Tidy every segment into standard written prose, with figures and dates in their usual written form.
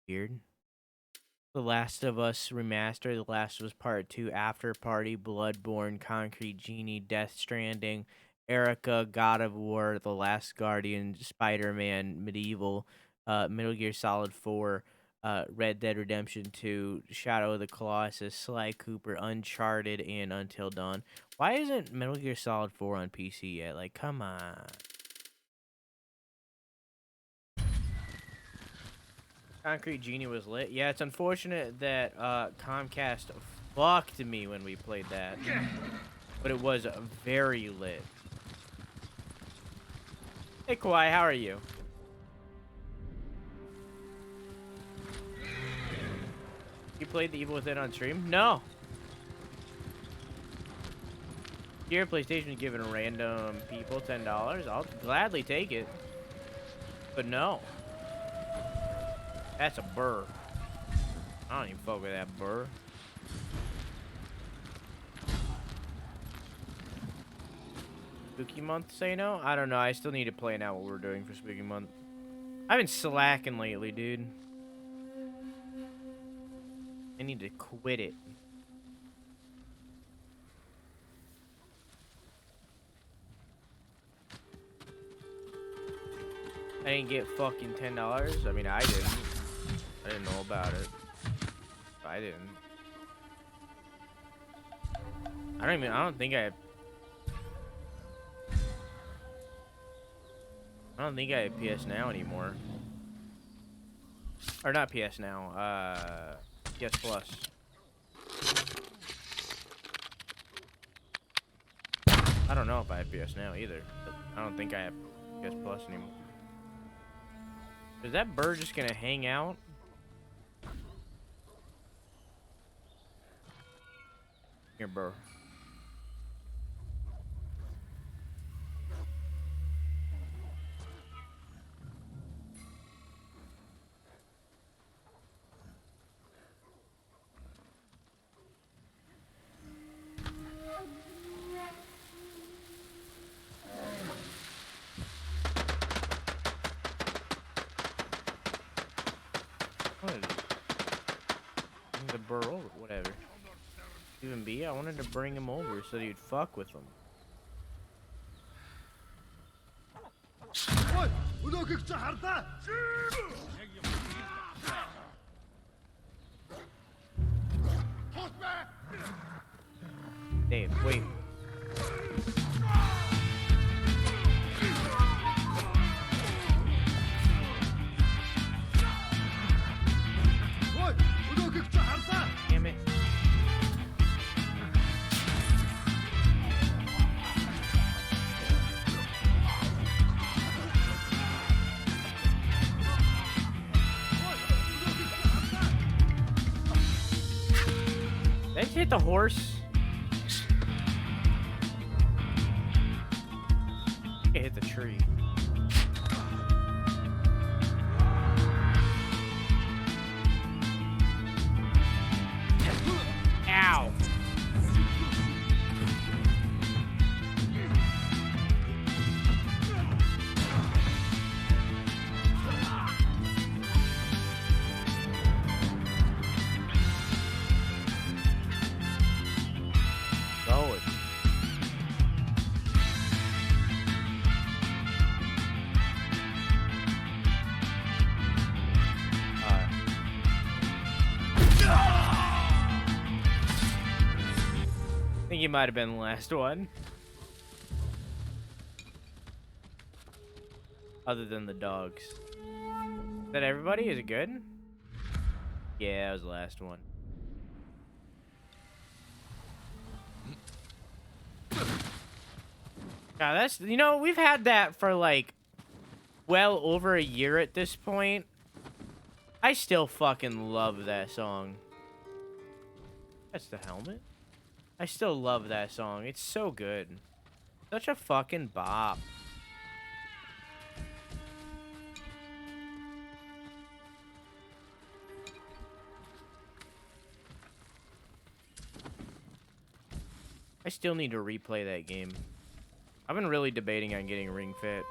Weird. The Last of Us Remastered, The Last of Us Part 2, After Party, Bloodborne, Concrete Genie, Death Stranding, Erica, God of War, The Last Guardian, Spider-Man, Medieval, Metal Gear Solid 4, Red Dead Redemption 2, Shadow of the Colossus, Sly Cooper, Uncharted, and Until Dawn. Why isn't Metal Gear Solid 4 on PC yet? Like, come on. Concrete Genie was lit. Yeah, it's unfortunate that Comcast fucked me when we played that. But it was very lit. Hey, Kawhi, how are you? You played The Evil Within on stream? No. Here, PlayStation is giving random people $10. I'll gladly take it. But no. That's a burr. I don't even fuck with that burr. Spooky month, say no? I don't know. I still need to plan out what we're doing for spooky month. I've been slacking lately, dude. I need to quit it. I didn't get fucking $10. I mean, I didn't. I didn't know about it. I didn't. I don't think I have PS Now anymore. Or not PS Now, PS Plus. I don't know if I have PS Now either, but I don't think I have PS Plus anymore. Is that bird just gonna hang out? Here, bro. The burr over, whatever. Even B, I wanted to bring him over so you'd fuck with him. Dave, wait. Damn it. Did I hit the horse? I think I hit the tree. Ow. Going. I think he might have been the last one. Other than the dogs. Is that everybody? Is it good? Yeah, that was the last one. Now that's, you know, we've had that for like well over a year at this point. I still fucking love that song. That's the helmet. I still love that song. It's so good. Such a fucking bop. I still need to replay that game. I've been really debating on getting Ring Fit.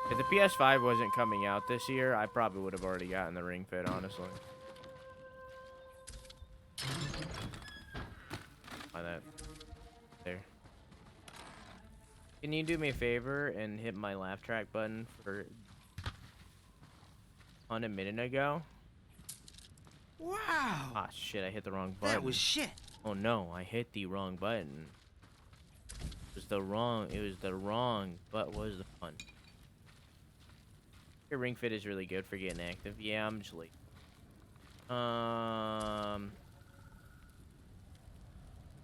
If the PS5 wasn't coming out this year, I probably would have already gotten the Ring Fit, honestly. Why that? There. Can you do me a favor and hit my laugh track button for on a minute ago? Wow! Ah, shit, I hit the wrong button. That was shit. Oh no, I hit the wrong button. It was the wrong, but was the fun. Your Ring Fit is really good for getting active. Yeah, I'm just late.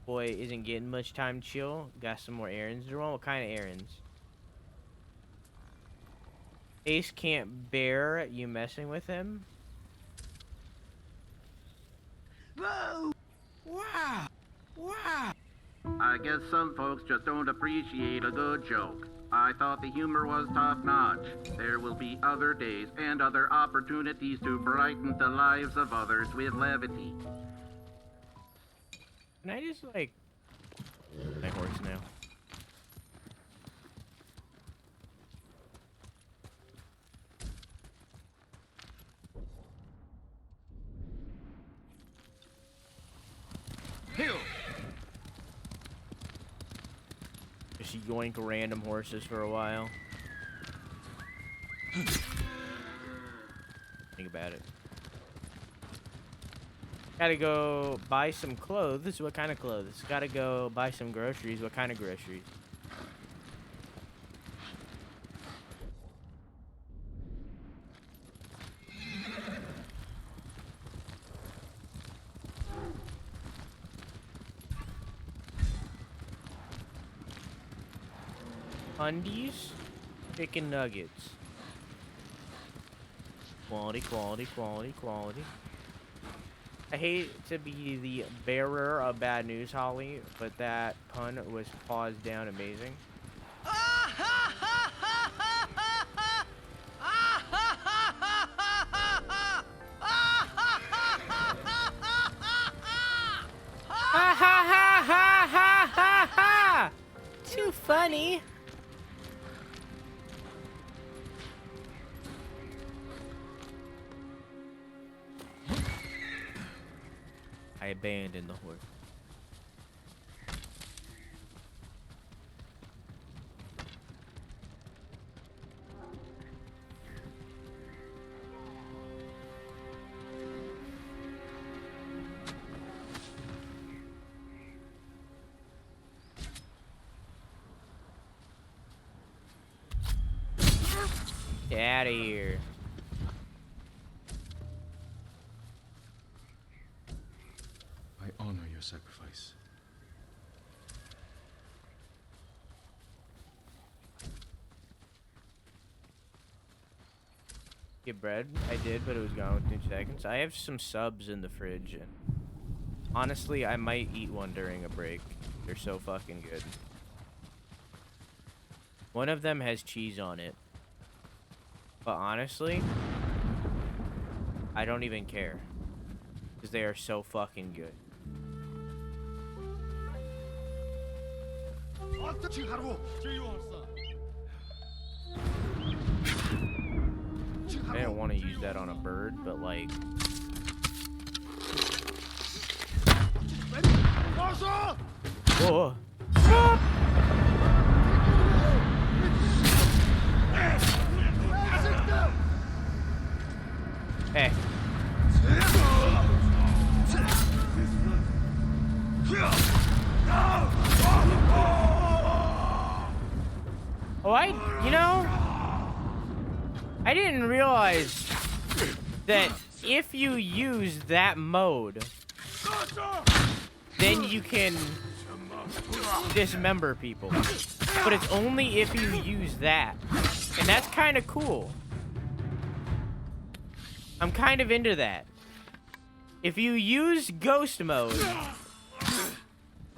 Boy isn't getting much time to chill. Got some more errands to run. What kind of errands? Ace can't bear you messing with him. Whoa! Wow! Wow! I guess some folks just don't appreciate a good joke. I thought the humor was top-notch. There will be other days and other opportunities to brighten the lives of others with levity. Can I just, like... My horse now. Just yoink random horses for a while. Think about it. Gotta go buy some clothes. What kind of clothes? Gotta go buy some groceries. What kind of groceries? Undies? Chicken nuggets. Quality, quality, quality, quality. I hate to be the bearer of bad news, Holly, but that pun was paused down amazing. Ha ha ha ha ha ha ha! Too funny. I abandoned the horse. Get out of here. I honor your sacrifice. Get bread? I did, but it was gone within 2 seconds. I have some subs in the fridge, and honestly, I might eat one during a break. They're so fucking good. One of them has cheese on it. But honestly, I don't even care. Because they are so fucking good. I didn't want to use that on a bird, but like... Whoa! Hey. Oh, you know, I didn't realize that if you use that mode, then you can dismember people. But it's only if you use that. And that's kind of cool. I'm kind of into that. If you use ghost mode,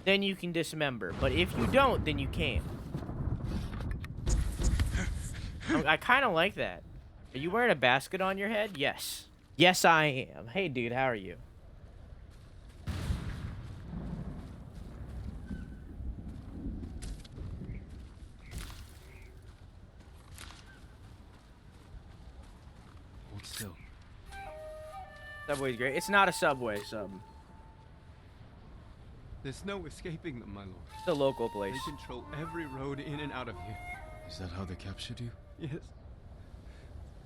then you can dismember. But if you don't, then you can't. I kind of like that. Are you wearing a basket on your head? Yes. Yes, I am. Hey, dude, how are you? Subway's great. It's not a Subway sub. There's no escaping them, my lord. It's a local place. They control every road in and out of here. Is that how they captured you? Yes.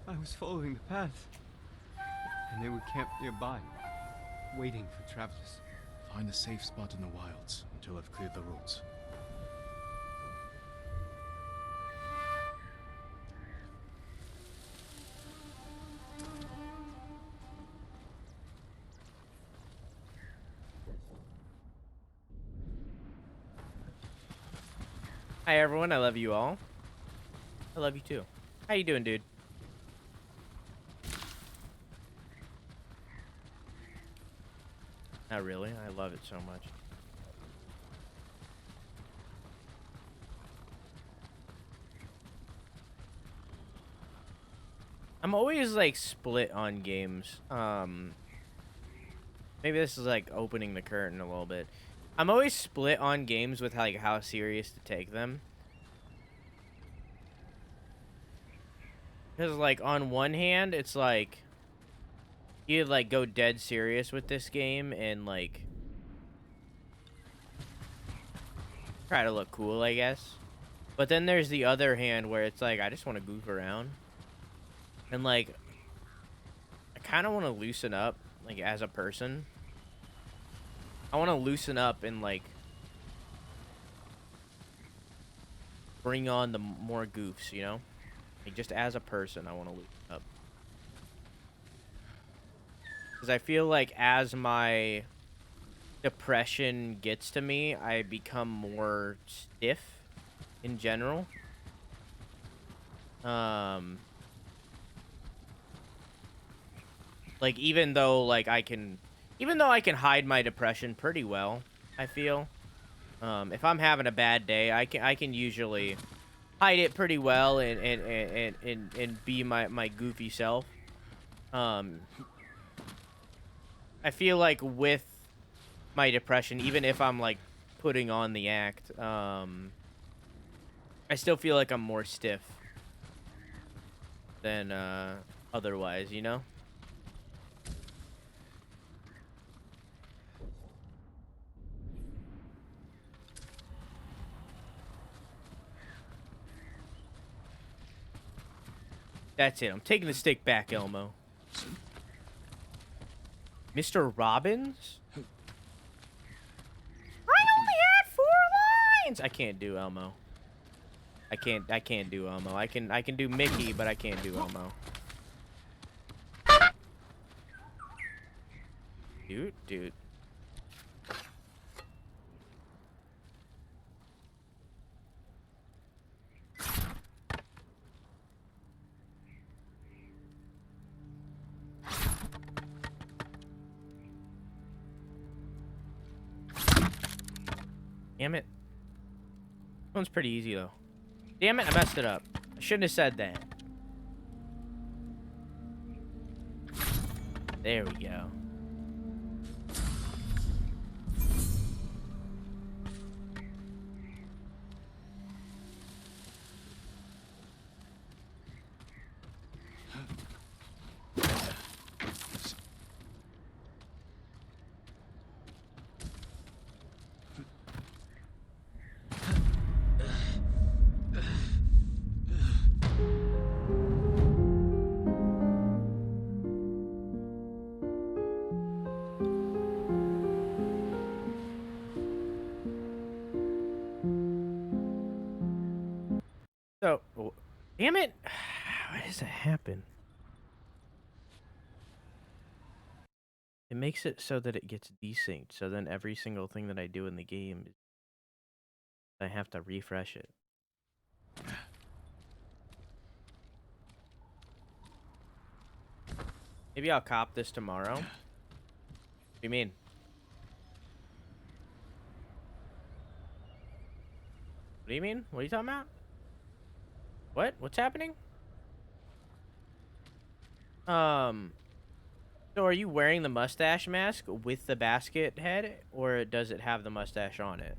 I was following the path. And they would camp nearby, waiting for travelers. Find a safe spot in the wilds until I've cleared the roads. Hi everyone, I love you all. I love you too. How you doing, dude? Not really. I love it so much. I'm always like split on games. Maybe this is like opening the curtain a little bit. I'm always split on games with like how serious to take them. Because like on one hand, it's like you like go dead serious with this game and like try to look cool, I guess. But then there's the other hand where it's like I just want to goof around. And like I kind of want to loosen up like as a person. I want to loosen up and like bring on the more goofs, you know? Like just as a person, I want to loosen up. Because I feel like as my depression gets to me, I become more stiff in general. Like even though I can hide my depression pretty well, I feel. If I'm having a bad day, I can usually hide it pretty well and be my goofy self. I feel like with my depression, even if I'm like putting on the act, I still feel like I'm more stiff than otherwise, you know? That's it. I'm taking the stick back, Elmo. Mr. Robbins? I only had 4 lines! I can't do Elmo. I can't do Elmo. I can do Mickey, but I can't do Elmo. Dude. Damn it. This one's pretty easy, though. Damn it, I messed it up. I shouldn't have said that. There we go. So, damn it. Why does that happen? It makes it so that it gets desynced. So then every single thing that I do in the game, I have to refresh it. Maybe I'll cop this tomorrow. What do you mean? What do you mean? What are you talking about? What? What's happening? So are you wearing the mustache mask with the basket head, or does it have the mustache on it?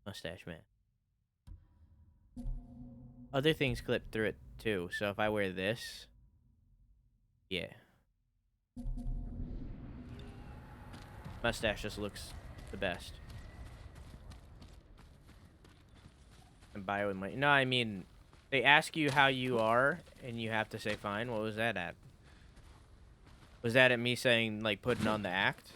Mustache man. Other things clipped through it. too. So if I wear this, yeah. Mustache just looks the best. And buy it with my... No, I mean, they ask you how you are, and you have to say fine. What was that at? Was that at me saying, like, putting on the act?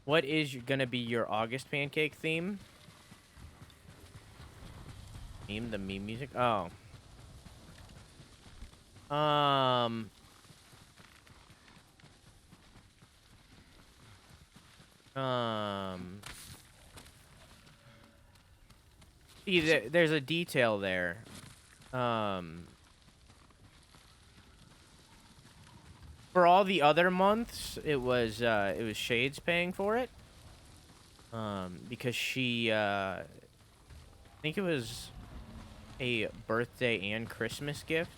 What is gonna be your August pancake theme? Theme? The meme music? Oh. See, there's a detail there. For all the other months, it was Shades paying for it. Because she, I think it was a birthday and Christmas gift.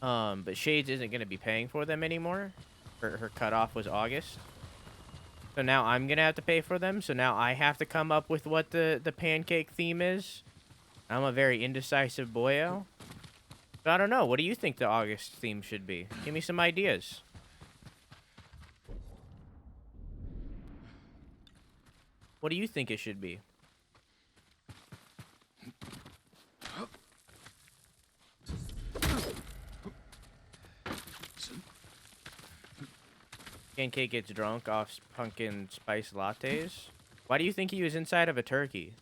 But Shades isn't gonna be paying for them anymore. Her cutoff was August. So now I'm gonna have to pay for them. So now I have to come up with what the pancake theme is. I'm a very indecisive boyo. But I don't know. What do you think the August theme should be? Give me some ideas. What do you think it should be? Pancake gets drunk off pumpkin spice lattes. Why do you think he was inside of a turkey?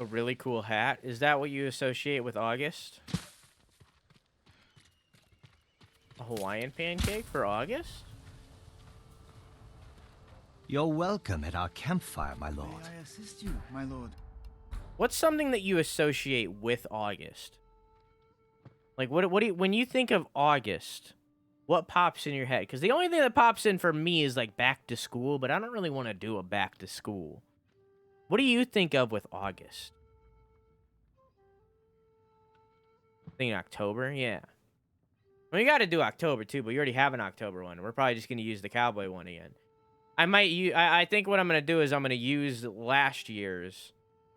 A really cool hat. Is that what you associate with August? A Hawaiian pancake for August? You're welcome at our campfire, my lord. May I assist you, my lord? What's something that you associate with August? Like, what do you, when you think of August, what pops in your head? Because the only thing that pops in for me is, like, back to school, but I don't really want to do a back to school. What do you think of with August? Think October? Yeah. Well, you got to do October, too, but you already have an October one. We're probably just going to use the cowboy one again. I think what I'm going to do is I'm going to use last year's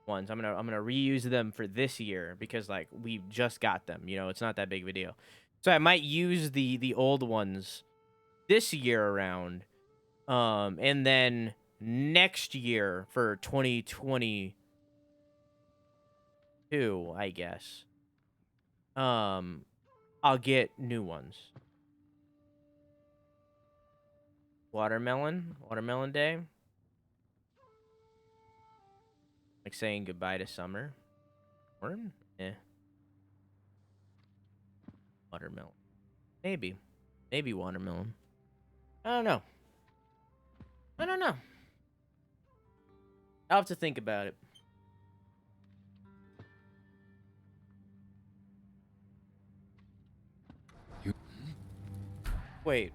ones. I'm going to reuse them for this year because, like, we just got them. You know, it's not that big of a deal. So I might use the old ones this year around. And then next year for 2022, I guess. I'll get new ones. Watermelon day. Like saying goodbye to summer. Corn? Eh. Watermelon. Maybe watermelon. I don't know. I'll have to think about it. Wait.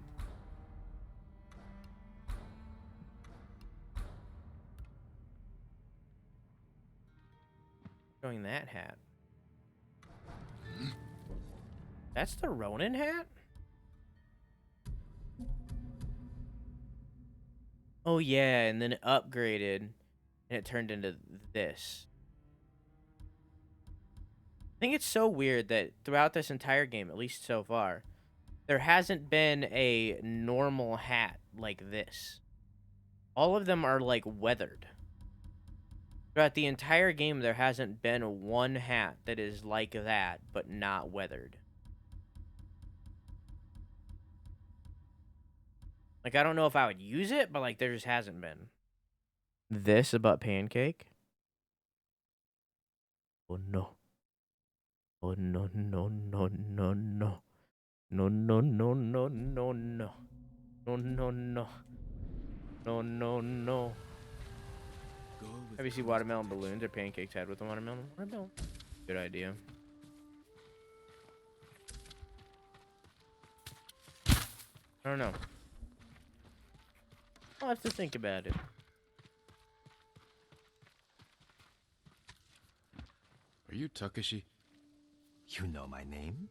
Showing that hat. That's the Ronin hat? Oh yeah, and then it upgraded and it turned into this. I think it's so weird that throughout this entire game, at least so far, there hasn't been a normal hat like this. All of them are like weathered. Throughout the entire game, there hasn't been one hat that is like that, but not weathered. Like, I don't know if I would use it, but, like, there just hasn't been. This about pancake? Oh, no. Oh, no, no, no, no, no. No, no, no, no, no, no. No, no, no. No, no, no. Have you seen watermelon balloons or pancakes had with a watermelon? Watermelon. Good idea. I don't know. I'll have to think about it. you Takeshi? You know my name?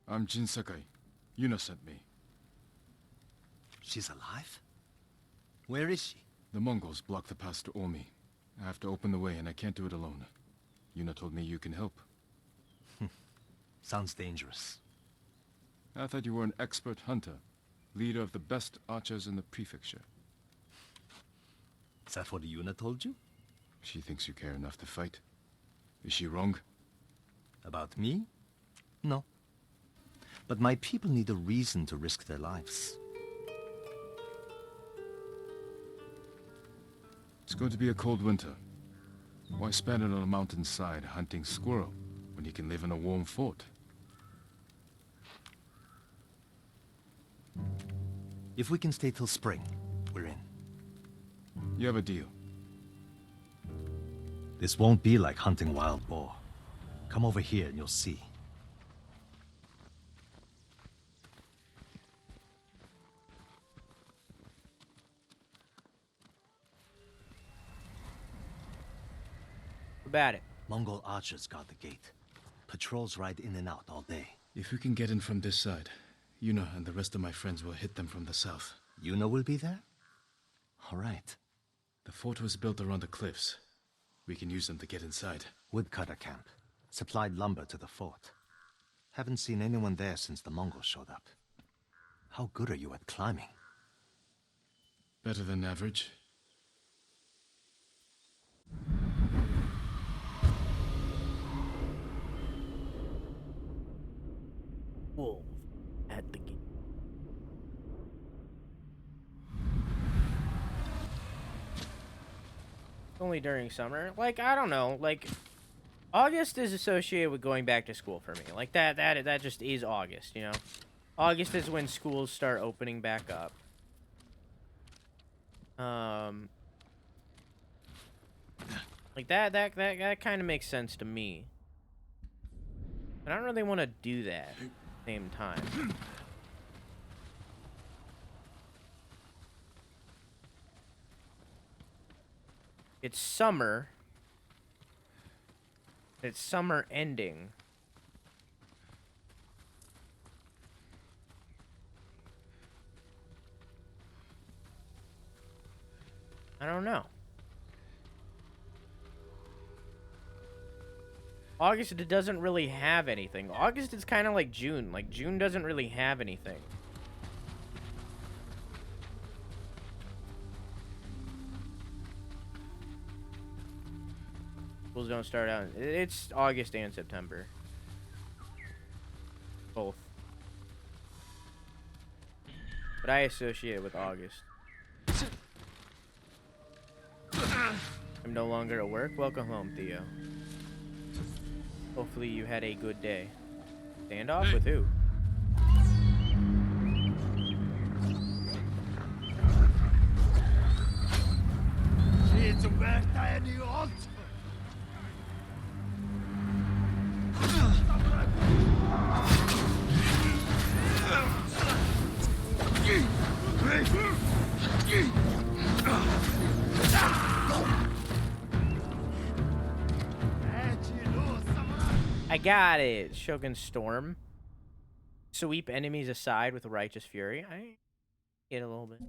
I'm Jin Sakai. Yuna sent me. She's alive? Where is she? The Mongols blocked the pass to Omi. I have to open the way, and I can't do it alone. Yuna told me you can help. Sounds dangerous. I thought you were an expert hunter, leader of the best archers in the prefecture. Is that what Yuna told you? She thinks you care enough to fight. Is she wrong? About me? No. But my people need a reason to risk their lives. It's going to be a cold winter. Why spend it on a mountainside hunting squirrel when you can live in a warm fort? If we can stay till spring, we're in. You have a deal. This won't be like hunting wild boar. Come over here and you'll see. About it. Mongol archers guard the gate. Patrols ride in and out all day. If we can get in from this side, Yuna and the rest of my friends will hit them from the south. Yuna will be there? All right. The fort was built around the cliffs. We can use them to get inside. Woodcutter camp. Supplied lumber to the fort. Haven't seen anyone there since the Mongols showed up. How good are you at climbing? Better than average. Wolf at the gate. Only during summer. Like, I don't know. Like, August is associated with going back to school for me. Like, that just is August, you know? August is when schools start opening back up. Like, that kind of makes sense to me. But I don't really want to do that at the same time. It's summer. It's summer ending. I don't know. August doesn't really have anything. August is kind of like June. Like, June doesn't really have anything. Schools don't start out. It's August and September. Both. But I associate it with August. I'm no longer at work. Welcome home, Theo. Hopefully you had a good day. Standoff with who? I got it. Shogun Storm. Sweep enemies aside with righteous fury. I get a little bit.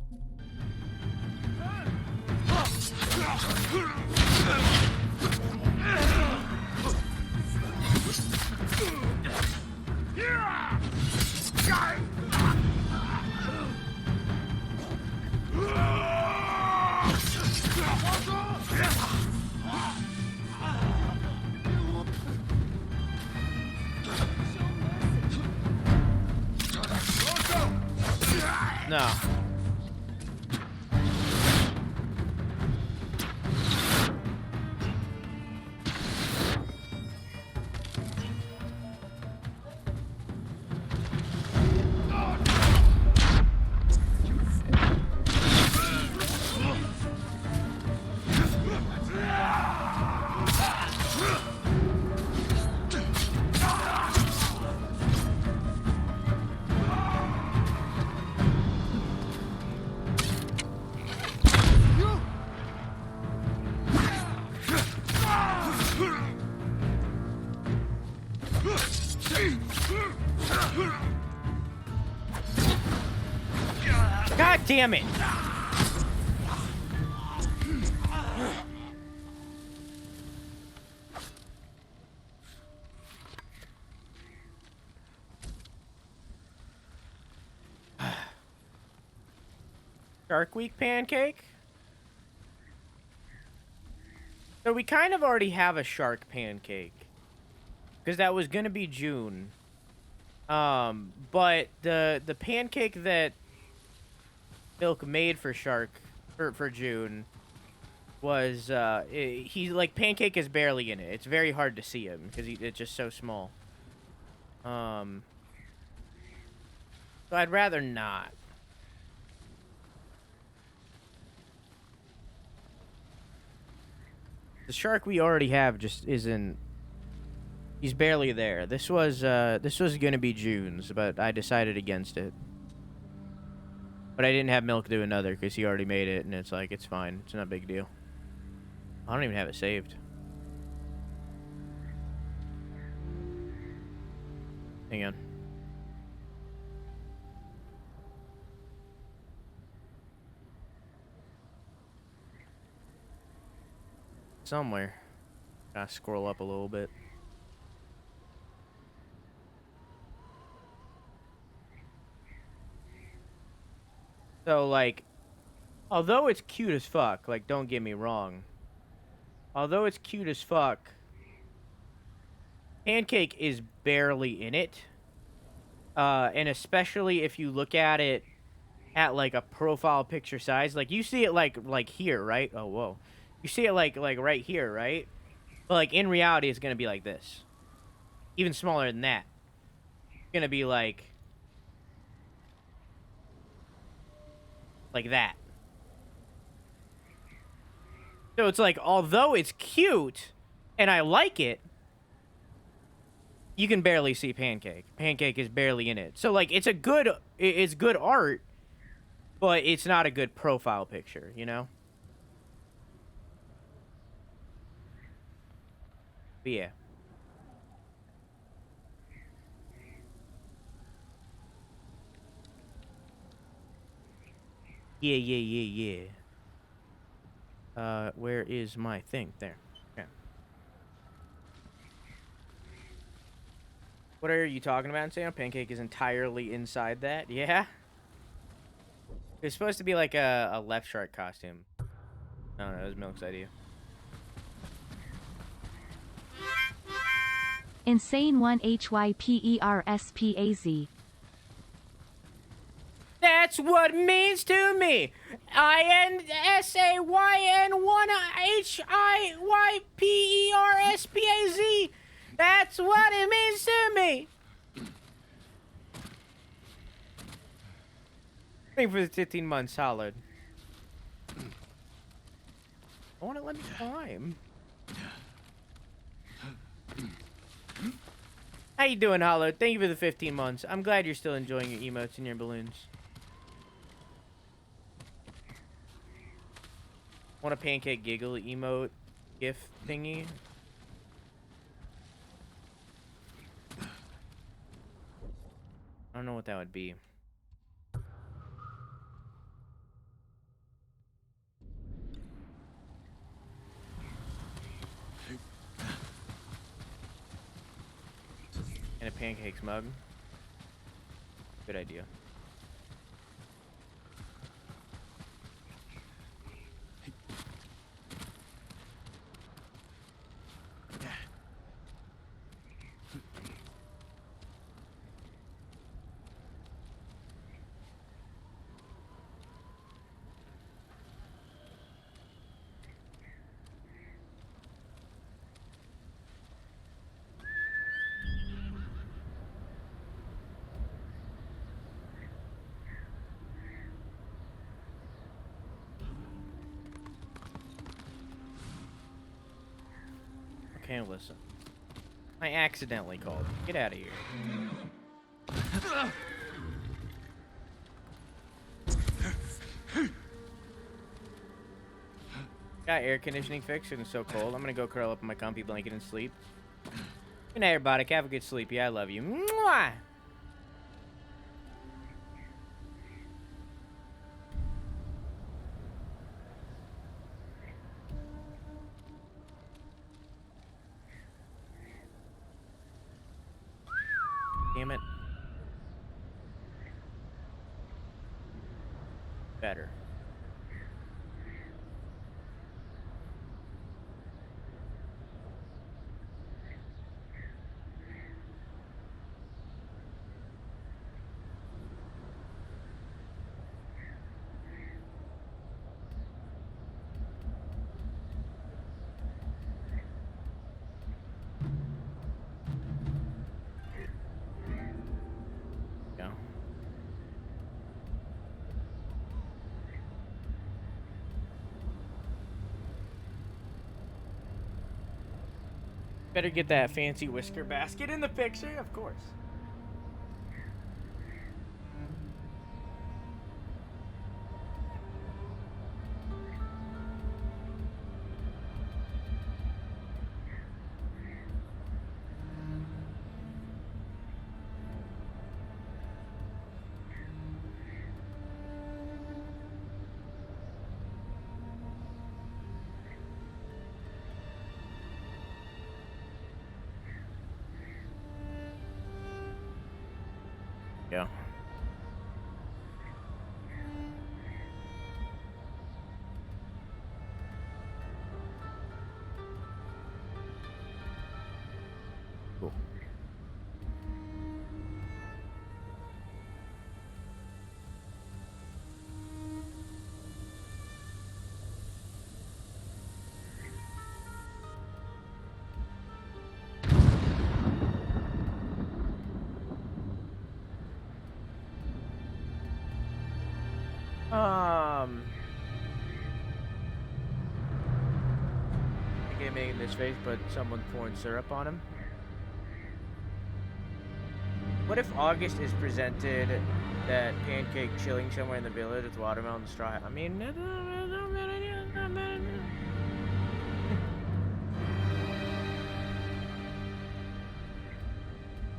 No. damn it! Shark Week pancake? So we kind of already have a shark pancake. Because that was going to be June. But the pancake that Milk made for for June was, like, pancake is barely in it. It's very hard to see him because it's just so small. So I'd rather not. The shark we already have just isn't. He's barely there. This was gonna be June's, but I decided against it. But I didn't have Milk do another because he already made it, and it's like it's fine. It's not a big deal. I don't even have it saved. Hang on. Somewhere. Gotta scroll up a little bit. So, like, although it's cute as fuck, like, don't get me wrong. Although it's cute as fuck, Pancake is barely in it. And especially if you look at it at, like, a profile picture size. Like, you see it, like here, right? Oh, whoa. You see it, like right here, right? But, like, in reality, it's gonna be like this. Even smaller than that. It's gonna be, like that. So it's like, although it's cute, and I like it, you can barely see Pancake. Pancake is barely in it. So, like, it's good art, but it's not a good profile picture, you know? But yeah. Yeah. Where is my thing? There. Okay. What are you talking about, Sam? Pancake is entirely inside that? Yeah? It's supposed to be like a left shark costume. I don't know, it was Milk's idea. Insane 1 HYPERSPAZ. That's what it means to me. INSAYN1HIYPERSPAZ. That's what it means to me. Thank you for the 15 months, solid. I want to let me climb. How you doing, Hollow? Thank you for the 15 months. I'm glad you're still enjoying your emotes and your balloons. Want a pancake giggle emote gif thingy? I don't know what that would be. And a pancakes mug. Good idea. Okay, listen. I accidentally called. Get out of here. Got air conditioning fixed and it's so cold. I'm gonna go curl up in my comfy blanket and sleep. Good night, everybody. Have a good sleep. Yeah, I love you. Mwah! Better. Yeah. Better get that fancy whisker basket in the picture, of course. Yeah. Cool. I can't make it in this face, but someone pouring syrup on him. What if August is presented that pancake chilling somewhere in the village with watermelon straw? I mean, that's not a bad idea. That's not a bad idea.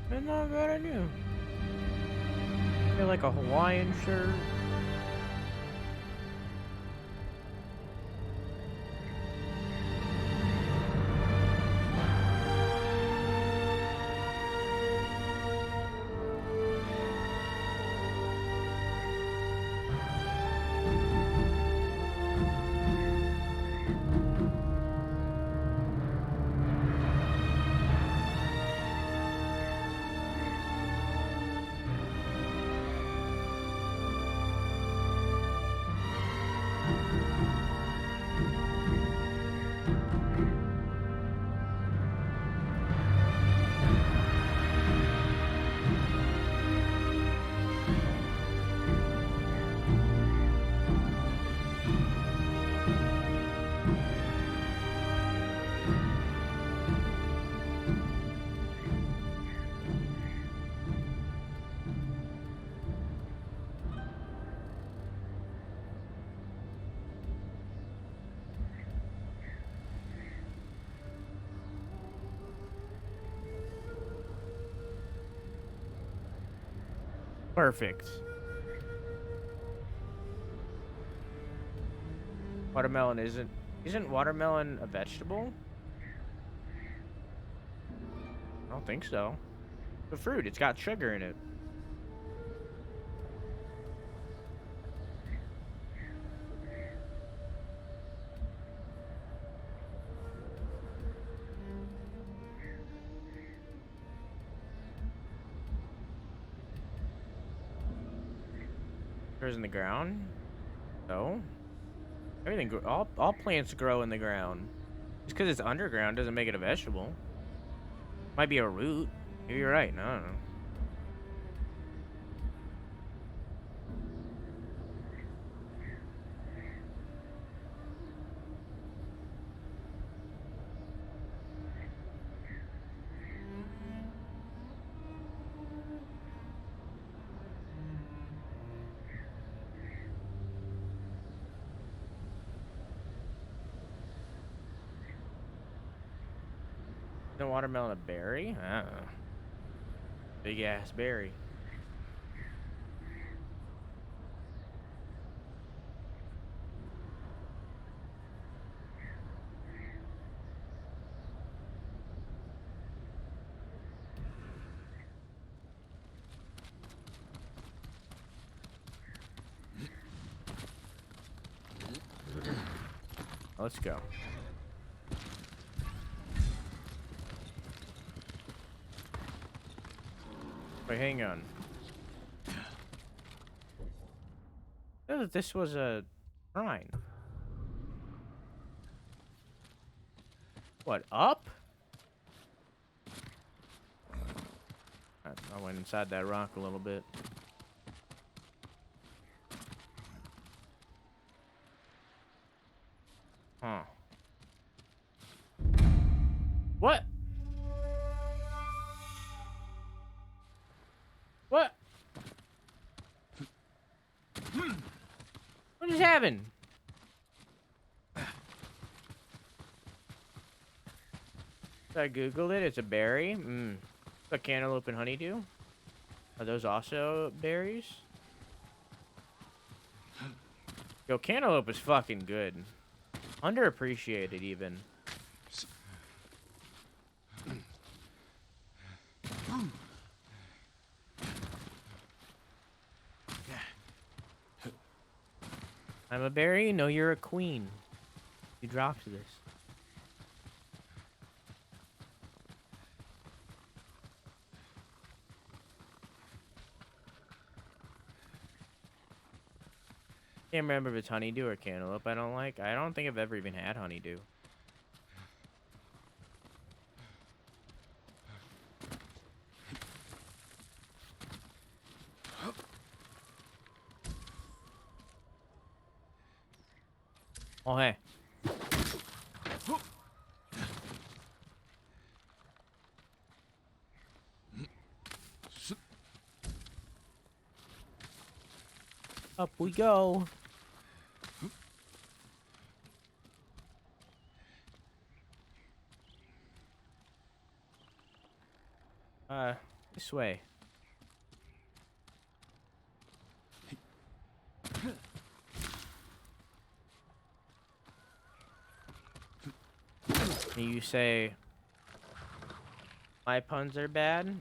That's not a bad idea. Feel like a Hawaiian shirt. Perfect. Watermelon isn't watermelon a vegetable? I don't think so. It's a fruit. It's got sugar in it. Grows in the ground. So everything, all plants grow in the ground. Just because it's underground doesn't make it a vegetable. Might be a root. Maybe you're right. No, I don't know. Isn't watermelon a berry? Big ass berry. Let's go. Wait, hang on. Oh, this was a shrine. What, up? I went inside that rock a little bit. Huh. What? What? What just happened? I googled it. It's a berry. A cantaloupe and honeydew. Are those also berries? Yo, cantaloupe is fucking good. Underappreciated even. I'm a berry? No, you're a queen. You dropped this. Can't remember if it's honeydew or cantaloupe I don't like. I don't think I've ever even had honeydew. Oh, hey. Up we go. This way. You say my puns are bad?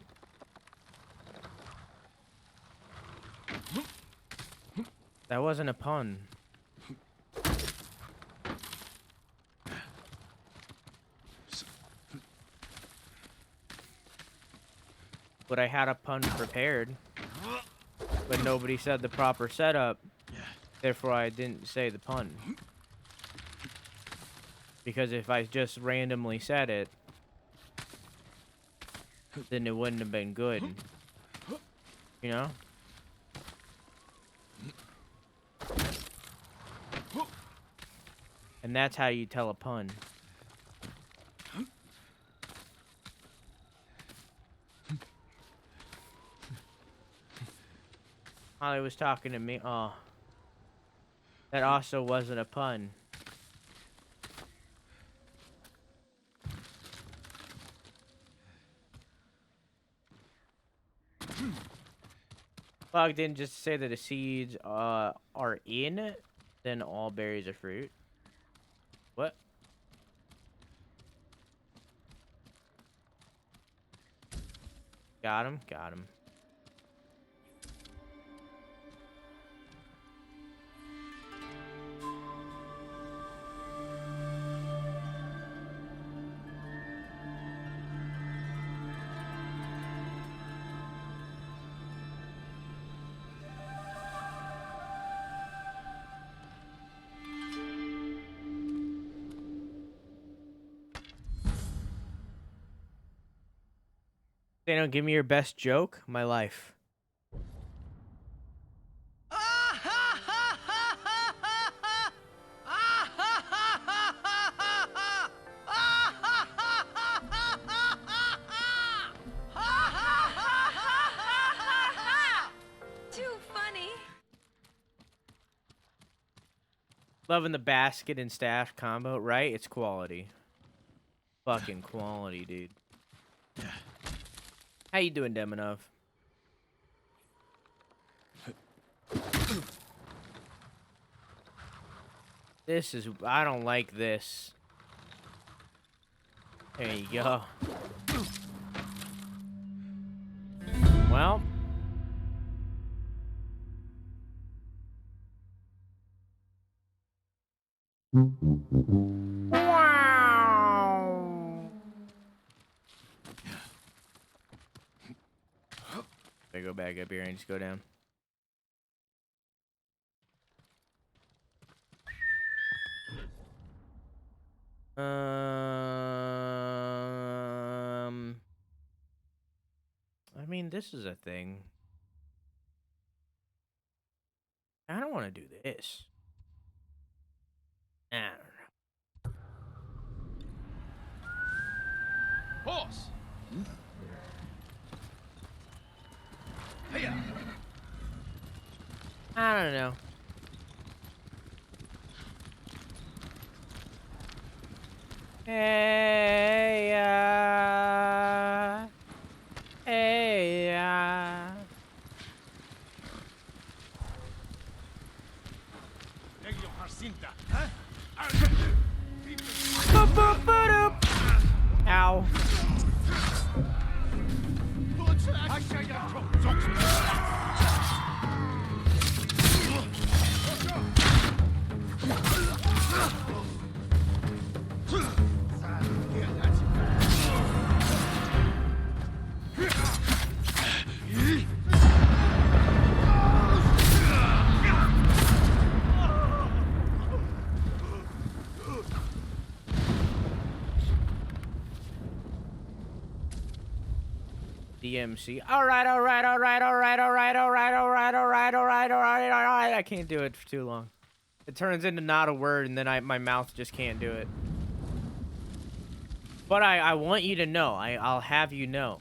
That wasn't a pun. But I had a pun prepared. But nobody said the proper setup. Therefore, I didn't say the pun. Because if I just randomly said it, then it wouldn't have been good. You know? And that's how you tell a pun. Holly was talking to me. Oh. That also wasn't a pun. Well, I didn't just say that the seeds are in, then all berries are fruit. What? Got him, got him. Daniel, give me your best joke. My life. Too funny. Loving the basket and staff combo, right? It's quality. Fucking quality, dude. How you doing, Demonov? This is... I don't like this. There you go. Well... Wow. I go back up here and just go down. I mean, this is a thing. I don't want to do this. I don't know. Horse! Hiya! I don't know. Hey, hey, Ow. DMC. Alright. I can't do it for too long. It turns into not a word, and then my mouth just can't do it. But I want you to know, I'll have you know,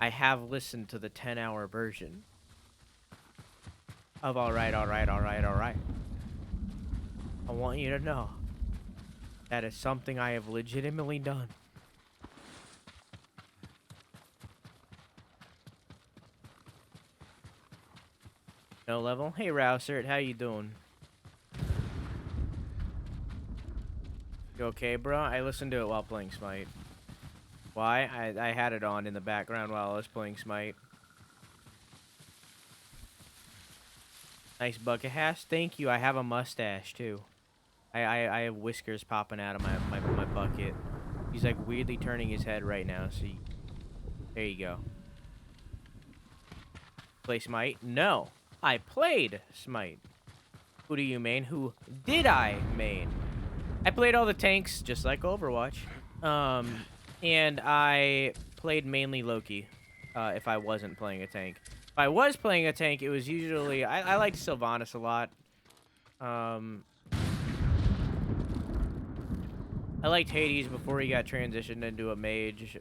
I have listened to the 10-hour version of alright. I want you to know that is something I have legitimately done. No level? Hey, Rousert, how you doing? You okay, bro? I listened to it while playing Smite. Why? I had it on in the background while I was playing Smite. Nice bucket hash. Thank you. I have a mustache, too. I have whiskers popping out of my bucket. He's, like, weirdly turning his head right now, so there you go. Play Smite? No. I played Smite. Who do you main? Who did I main? I played all the tanks, just like Overwatch. And I played mainly Loki, if I wasn't playing a tank. If I was playing a tank, it was usually... I liked Sylvanas a lot. I liked Hades before he got transitioned into a mage.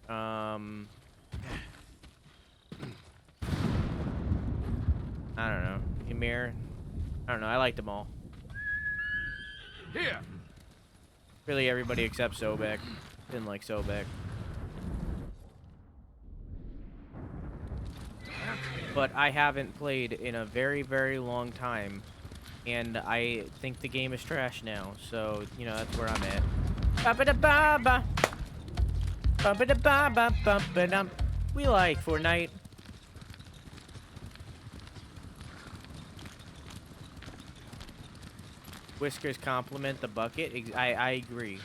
I don't know. Ymir. I don't know. I liked them all. Here! Really everybody except Sobek. Didn't like Sobek. But I haven't played in a very, very long time. And I think the game is trash now. So, you know, that's where I'm at. Ba-ba-da-ba-ba. Ba-ba-da-ba-ba-ba-ba-dum. We like Fortnite. Whiskers compliment the bucket. I agree.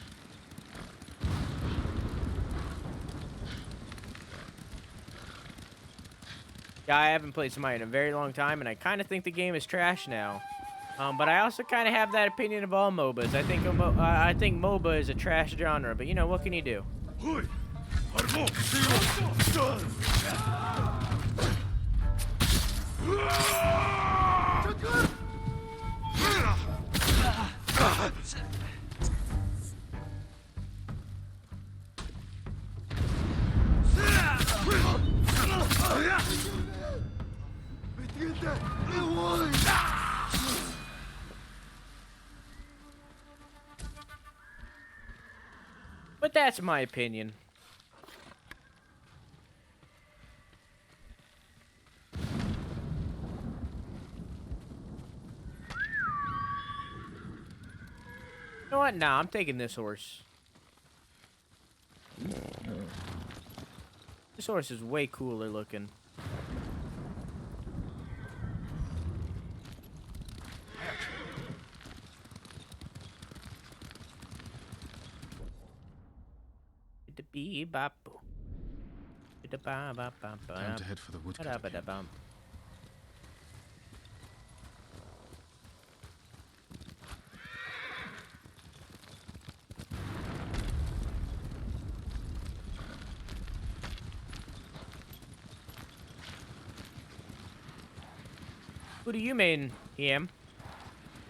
Yeah, I haven't played Smite in a very long time, and I kind of think the game is trash now. But I also kind of have that opinion of all MOBAs. I think MOBA is a trash genre, but you know, what can you do? But that's my opinion. You know what? Nah, I'm taking this horse. This horse is way cooler looking. Time to head for the woodcut. Who do you mean, him?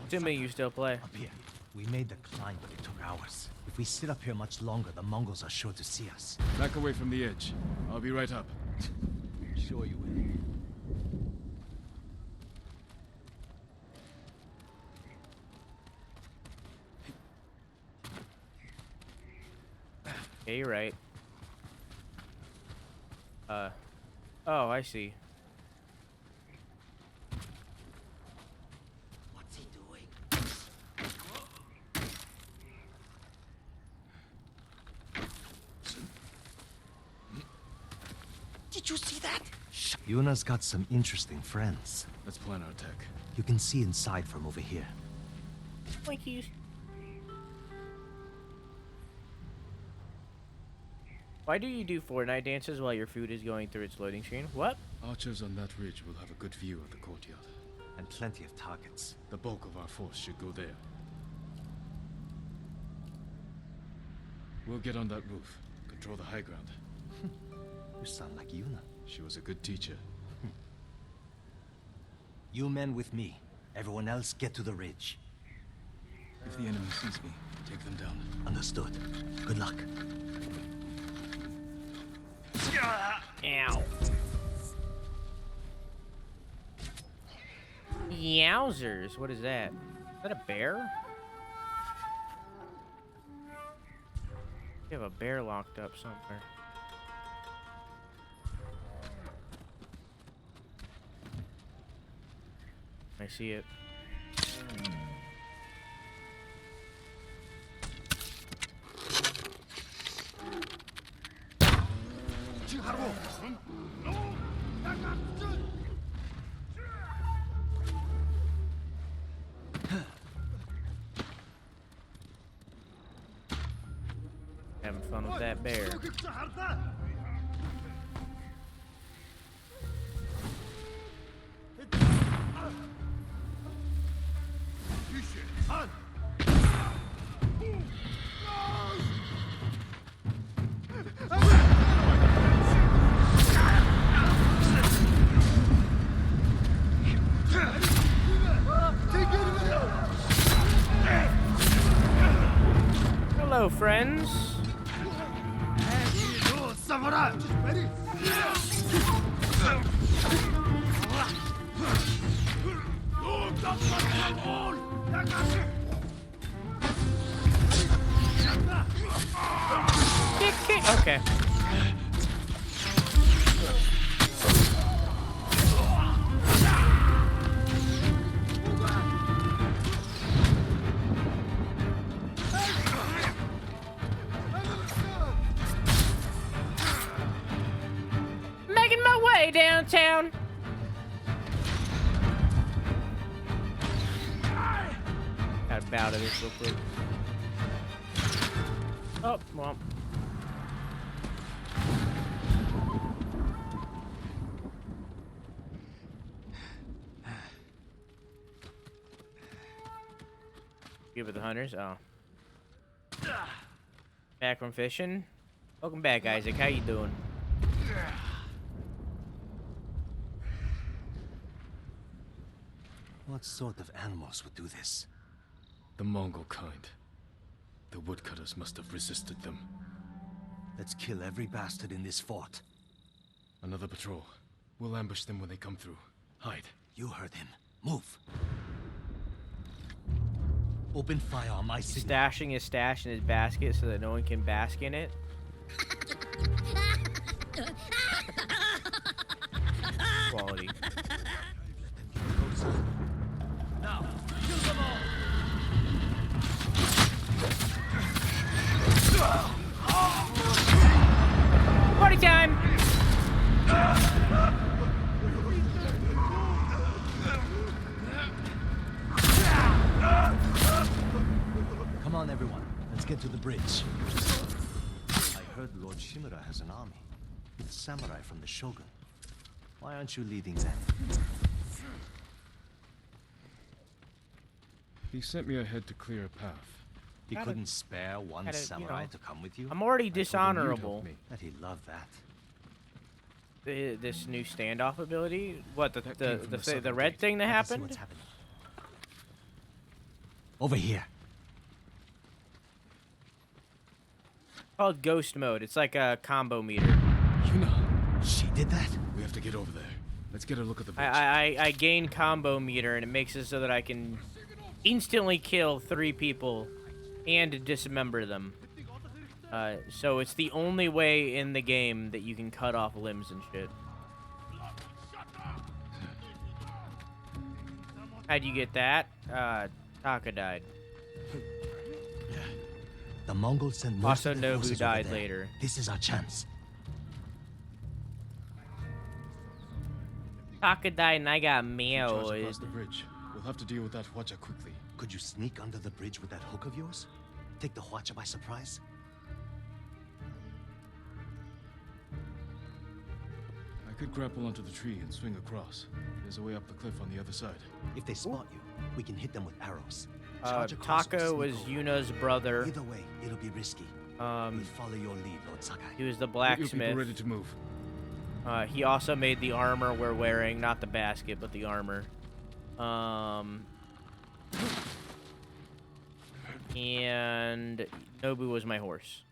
Assuming you still play. Up here. We made the climb, but it took hours. If we sit up here much longer, the Mongols are sure to see us. Back away from the edge. I'll be right up. Sure you will. Yeah, you're right. Oh, I see. What's he doing? Did you see that? Yuna's got some interesting friends. Let's plan our attack. You can see inside from over here. Twinkies. Why do you do Fortnite dances while your food is going through its loading screen? What? Archers on that ridge will have a good view of the courtyard. And plenty of targets. The bulk of our force should go there. We'll get on that roof. Control the high ground. You sound like Yuna. She was a good teacher. You men with me. Everyone else get to the ridge. If the enemy sees me, take them down. Understood. Good luck. Ow. Yowzers. What is that? Is that a bear? You have a bear locked up somewhere. I see it. Having fun with that bear. Hello, friends. Okay. Making my way downtown. Gotta bow to this real quick. Oh, well. Give it the hunters. Oh. Back from fishing. Welcome back, Isaac. How you doing? What sort of animals would do this? The Mongol kind. The woodcutters must have resisted them. Let's kill every bastard in this fort. Another patrol. We'll ambush them when they come through. Hide. You heard him. Move. Open fire on my signal. Stashing his stash in his basket so that no one can bask in it. Quality. Now, kill them all. Party time! Come on, everyone. Let's get to the bridge. I heard Lord Shimura has an army with samurai from the Shogun. Why aren't you leading them? He sent me ahead to clear a path. He couldn't spare one samurai to come with you? I'm already I told him you'd dishonorable. help me. Bet he'd love that. This new standoff ability? What, That came from the southern red gate. thing that I can see happened? what's happening. Over here. Called ghost mode. It's like a combo meter. Yuna, She did that? we have to get over there. Let's get a look at the bridge. I gain combo meter, and it makes it so that I can instantly kill 3 people and dismember them. So it's the only way in the game that you can cut off limbs and shit. How'd you get that? Taka died. The Mongols sent most Also, of their Nobu forces died over there. later. This is our chance. Taka died and I got Charge mailed. across the bridge. We'll have to deal with that Hwacha quickly. Could you sneak under the bridge with that hook of yours? Take the Hwacha by surprise? I could grapple onto the tree and swing across. There's a way up the cliff on the other side. If they spot you, we can hit them with arrows. Charge across or Taka sneak was over. Yuna's brother. Either way, it'll be risky. We'll follow your lead, Lord Sakai. He was the Get your people blacksmith. ready to move. He also made the armor we're wearing, not the basket, but the armor. And Nobu was my horse.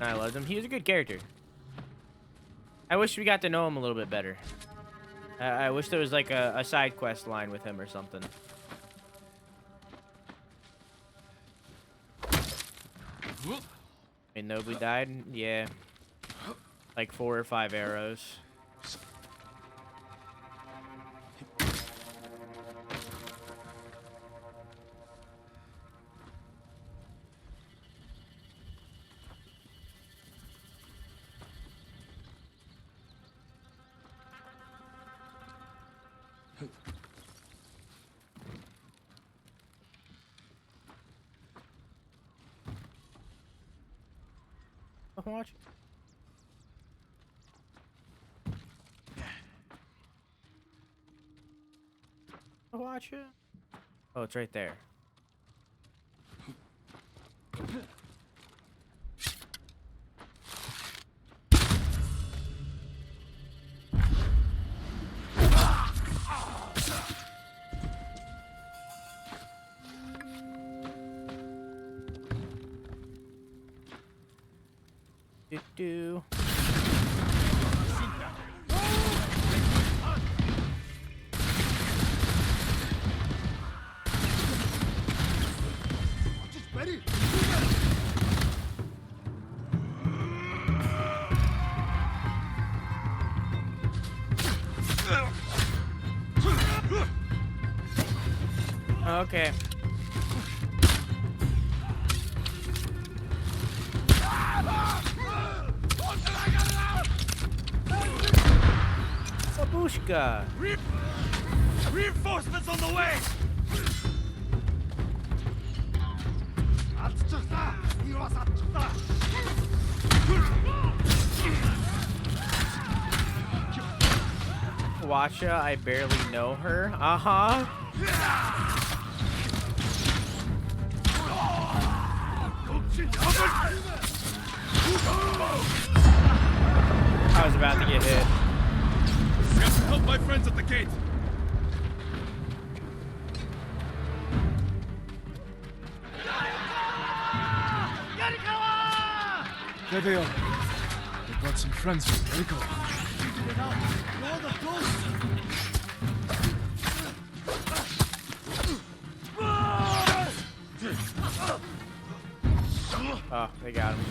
And I loved him. He was a good character. I wish we got to know him a little bit better. I wish there was like a side quest line with him or something. And Nobu died? Yeah. Like 4 or 5 arrows. Watch. Watch it. Oh, it's right there. Do. Okay. Babushka. Reinforcements on the way! Watcha, I barely know her. Uh-huh. I was about to get hit. We have to help my friends at the gate! There they are. They brought some friends from Rico. Oh, they got him.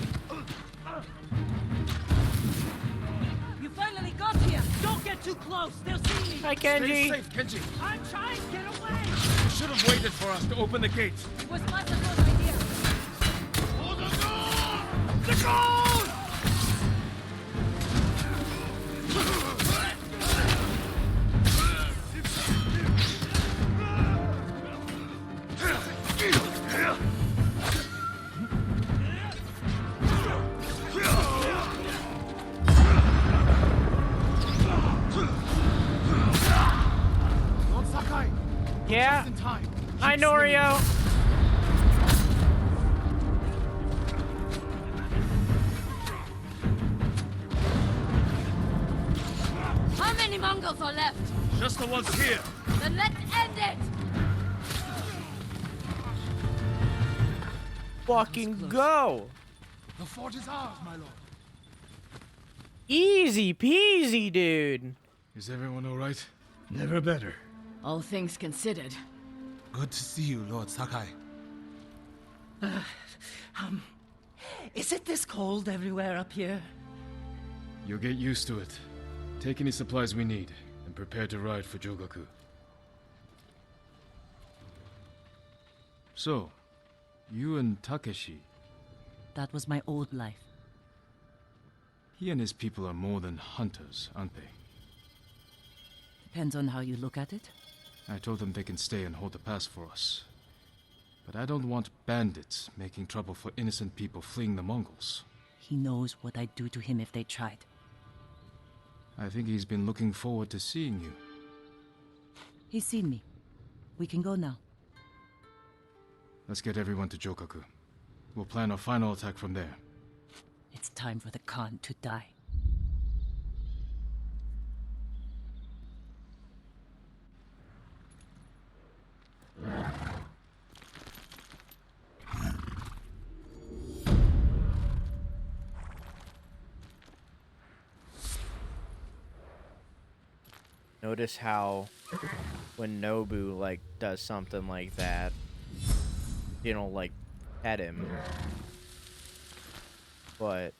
You finally got here! Don't get too close! They'll see me! Hi, Stay Kenji. safe, Kenji! I'm trying! Get away! You should have waited for us to open the gate! It was Masako's idea! The gold! Yeah. Just in time. Hi, Keep swimming. Norio. How many Mongols are left? Just the ones here. Then let's end it! Fucking go. The fort is ours, my lord. Easy peasy, dude. Is everyone all right? Never better. All things considered. Good to see you, Lord Sakai. Is it this cold everywhere up here? You'll get used to it. Take any supplies we need, and prepare to ride for Jogaku. So, you and Takeshi, That was my old life. he and his people are more than hunters, aren't they? Depends on how you look at it. I told them they can stay and hold the pass for us. But I don't want bandits making trouble for innocent people fleeing the Mongols. He knows what I'd do to him if they tried. I think he's been looking forward to seeing you. He's seen me. We can go now. Let's get everyone to Jogaku. We'll plan our final attack from there. It's time for the Khan to die. Notice how when Nobu like does something like that, you know, like pet him. But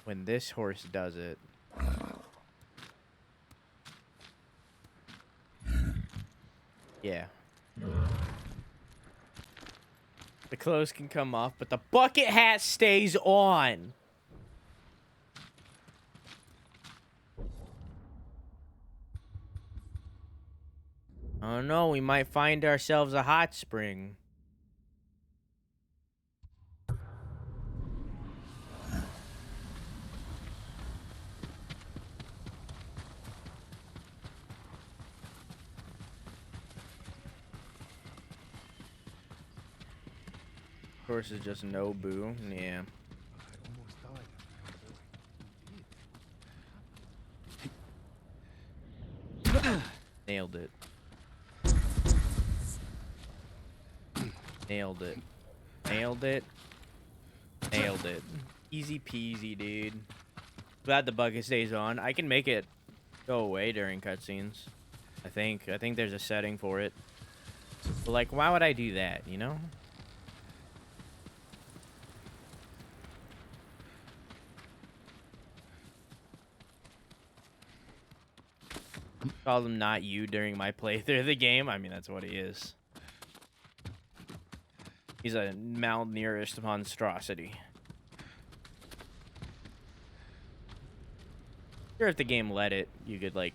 when this horse does it, yeah. The clothes can come off, but the bucket hat stays on. Oh no, we might find ourselves a hot spring. Of course, it's just Nobu. Yeah. Nailed it. Nailed it. Nailed it. Nailed it. Easy peasy, dude. Glad the bucket stays on. I can make it go away during cutscenes. I think there's a setting for it. But like, why would I do that, you know? Call him not you during my playthrough of the game. I mean, that's what he is. He's a malnourished monstrosity. Sure, if the game let it, you could, like,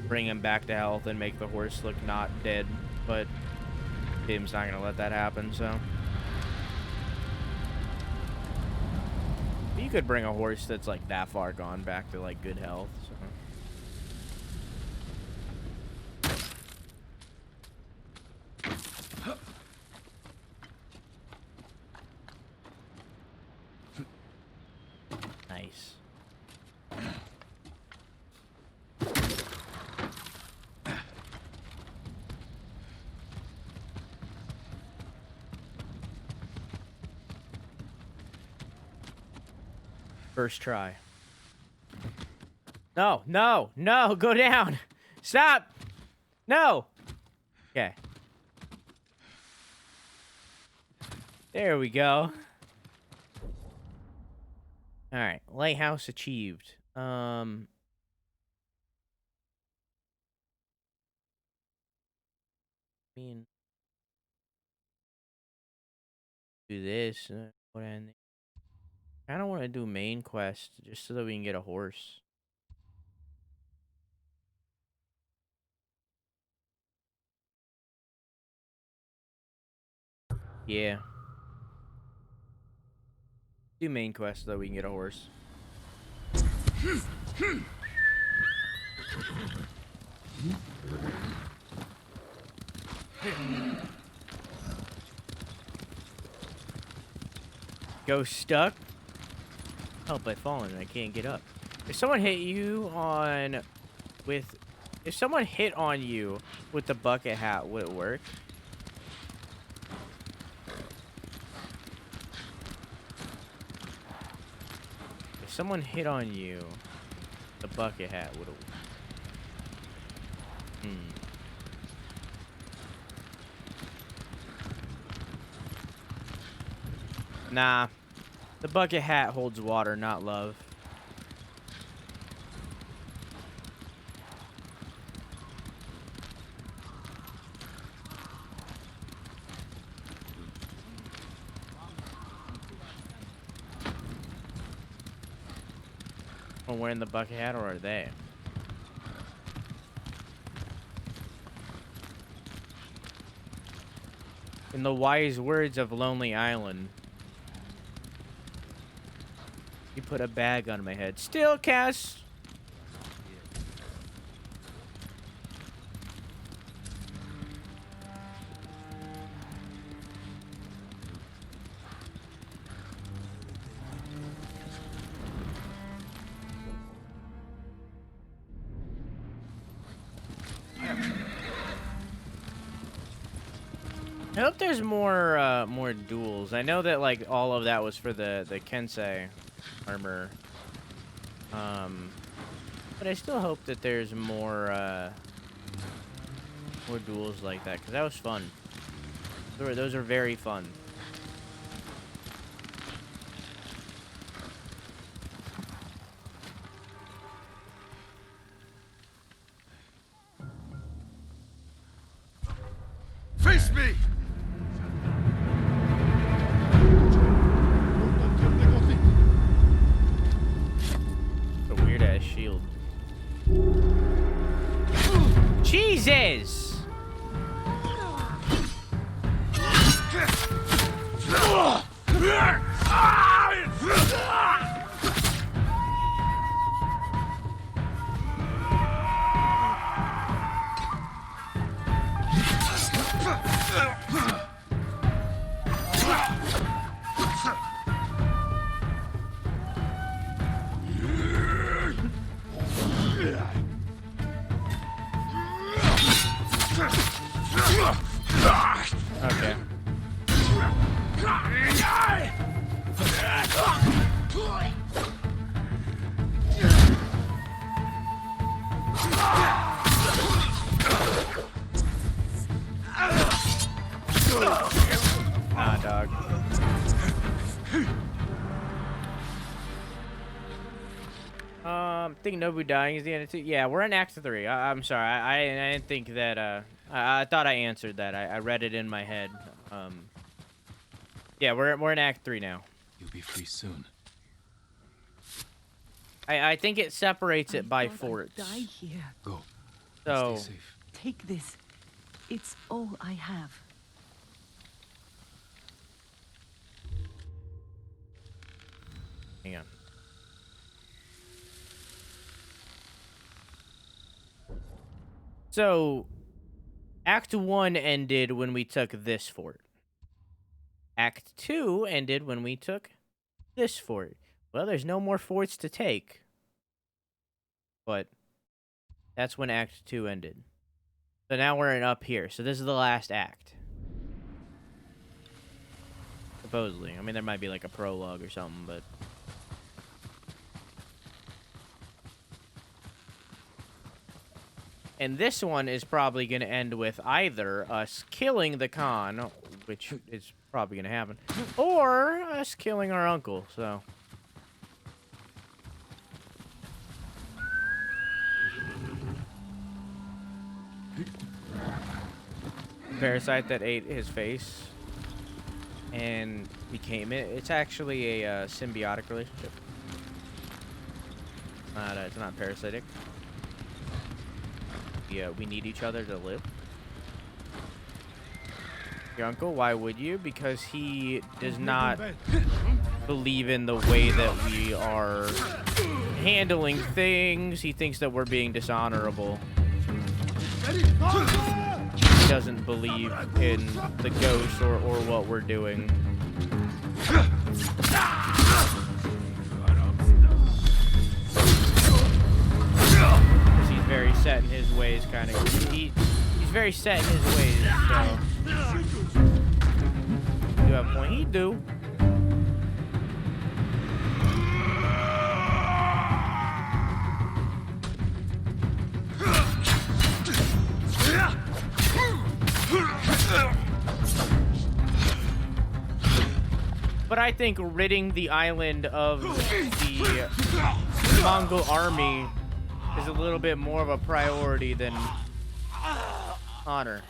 bring him back to health and make the horse look not dead. But the game's not going to let that happen, so. But you could bring a horse that's, like, that far gone back to, like, good health, so. Nice. First try. No, no, no, go down. Stop. No. Okay. There we go. All right, lighthouse achieved. I mean, do this. What I kind of want to do main quest just so that we can get a horse. Yeah. Do main quest so that we can get a horse. Go stuck. Help by falling and I can't get up. If someone hit you on with if someone hit on you with the bucket hat, would it work? If someone hit on you, the bucket hat would it Nah. The bucket hat holds water, not love. I'm wearing the bucket hat, or are they? In the wise words of Lonely Island, you put a bag on my head. Still, Cass. I hope there's more duels. I know that like all of that was for the Kensei armor. But I still hope that there's more duels like that, because that was fun. Those are very fun. Face me! A weird ass shield. Jesus! Okay. Nah, dog. I think Nobu dying is the end of 2. Yeah, we're in Act 3. I'm sorry. I didn't think that. I thought I answered that. I read it in my head. Yeah, we're in Act 3 now. You'll be free soon. I think it separates it by thought I'd forts. die here. Go. So Stay safe. Take this. It's all I have. hang on. So Act 1 ended when we took this fort. Act 2 ended when we took this fort. Well, there's no more forts to take. But that's when Act 2 ended. So now we're in up here. So this is the last act. Supposedly. I mean, there might be like a prologue or something, but... And this one is probably going to end with either us killing the Khan, which is probably going to happen, or us killing our uncle, so... Parasite that ate his face and became it. It's actually a symbiotic relationship. It's not parasitic. Yeah, we need each other to live. Your uncle, why would you? Because he does not believe in the way that we are handling things. He thinks that we're being dishonorable. he doesn't believe in the ghost or what we're doing. Because he's very set in his ways, kind of. He's very set in his ways, so. You have a point. He do. But I think ridding the island of the Mongol army is a little bit more of a priority than honor.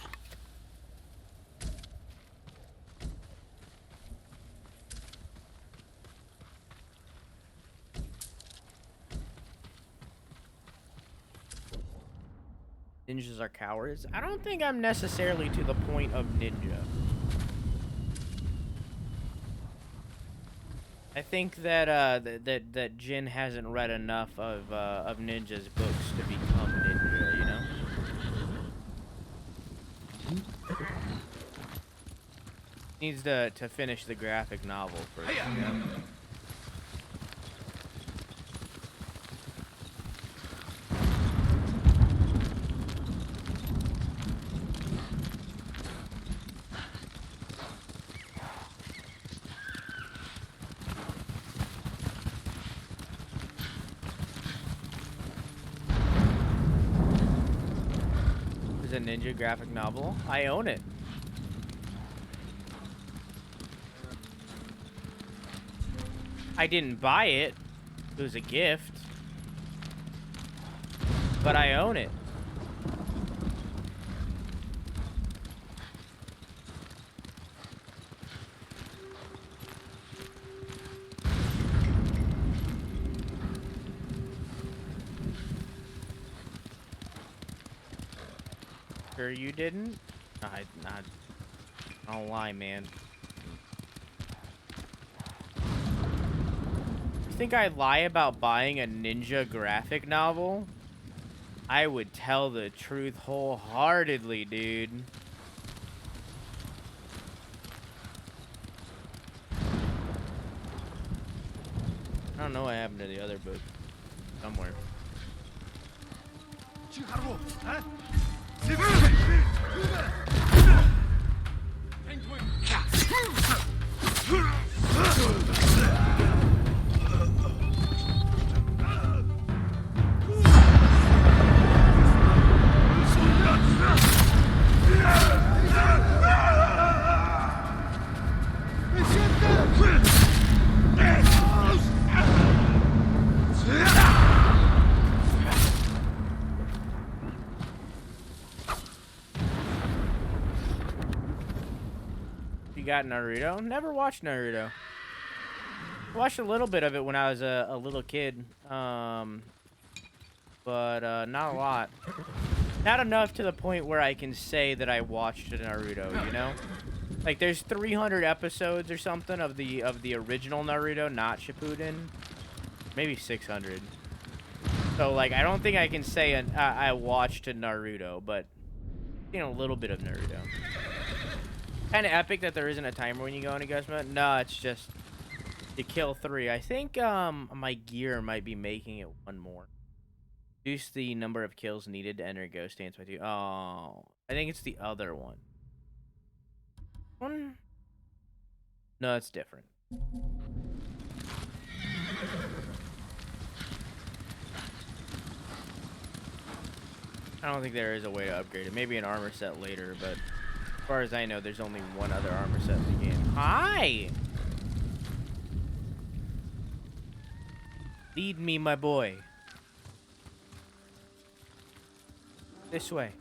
Ninjas are cowards. I don't think I'm necessarily to the point of ninja. I think that that Jin hasn't read enough of ninjas books to become ninja, you know? Needs to finish the graphic novel first. You know? A ninja graphic novel. I own it. I didn't buy it. It was a gift. But I own it. Sure you didn't? I don't lie, man. You think I lie about buying a ninja graphic novel? I would tell the truth wholeheartedly, dude. I don't know what happened to the other book. Somewhere. Got Naruto? Never watched Naruto. I watched a little bit of it when I was a little kid, but not a lot. Not enough to the point where I can say that I watched Naruto, you know? Like there's 300 episodes or something of the original Naruto, not Shippuden. Maybe 600. So like I don't think I can say I watched Naruto, but you know, a little bit of Naruto. Kind of epic that there isn't a timer when you go into ghost mode. No, it's just you kill 3. I think my gear might be making it 1 more. Reduce the number of kills needed to enter ghost stance by 2. Oh, I think it's the other one. No, it's different. I don't think there is a way to upgrade it. Maybe an armor set later, but as far as I know, there's only one other armor set in the game. Hi! Lead me, my boy. This way.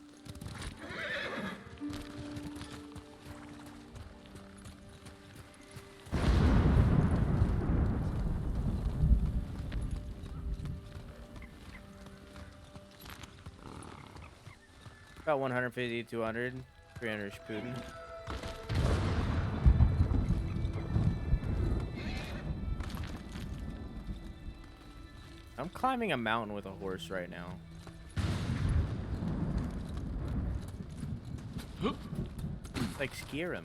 About 150, 200. 300 Shippuden. I'm climbing a mountain with a horse right now. Like Skyrim.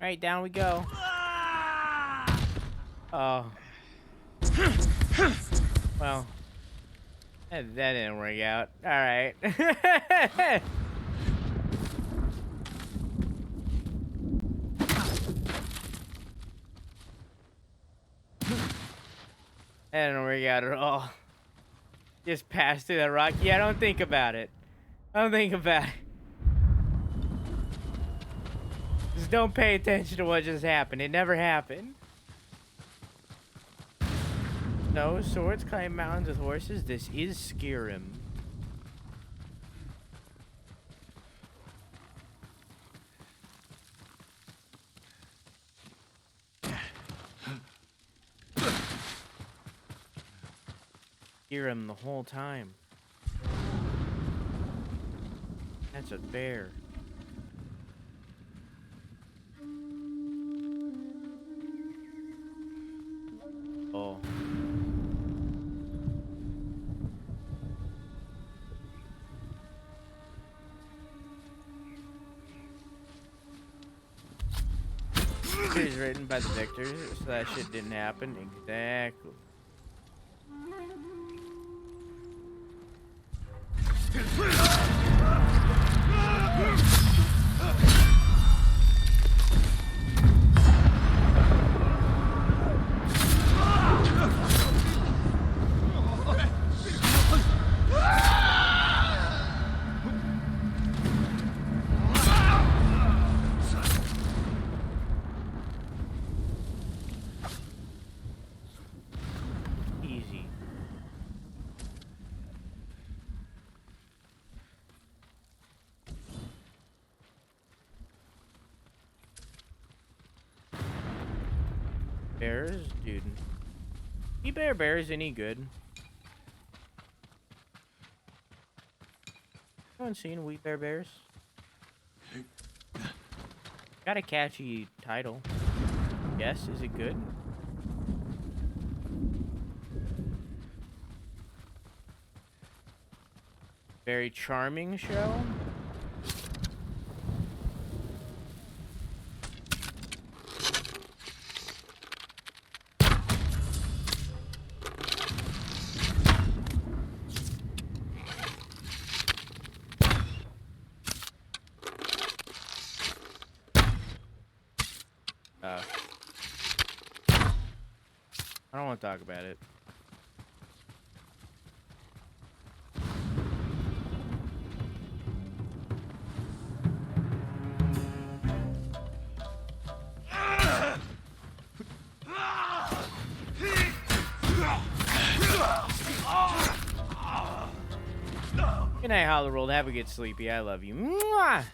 All right, down we go. Oh. Well, that didn't work out. All right. That didn't work out at all. Just pass through that rock. Yeah, don't think about it. Don't think about it. Just don't pay attention to what just happened. It never happened. No swords climb mountains with horses. This is Skyrim. Skyrim the whole time. That's a bear. Oh. It is written by the victors, so that shit didn't happen. Exactly. Easy. Bears, dude. You bears any good? Anyone seen We Bears? Got a catchy title. Yes, is it good? Very charming show. I don't want to talk about it. Good night, Hollow World. Have a good sleepy. I love you. Mwah!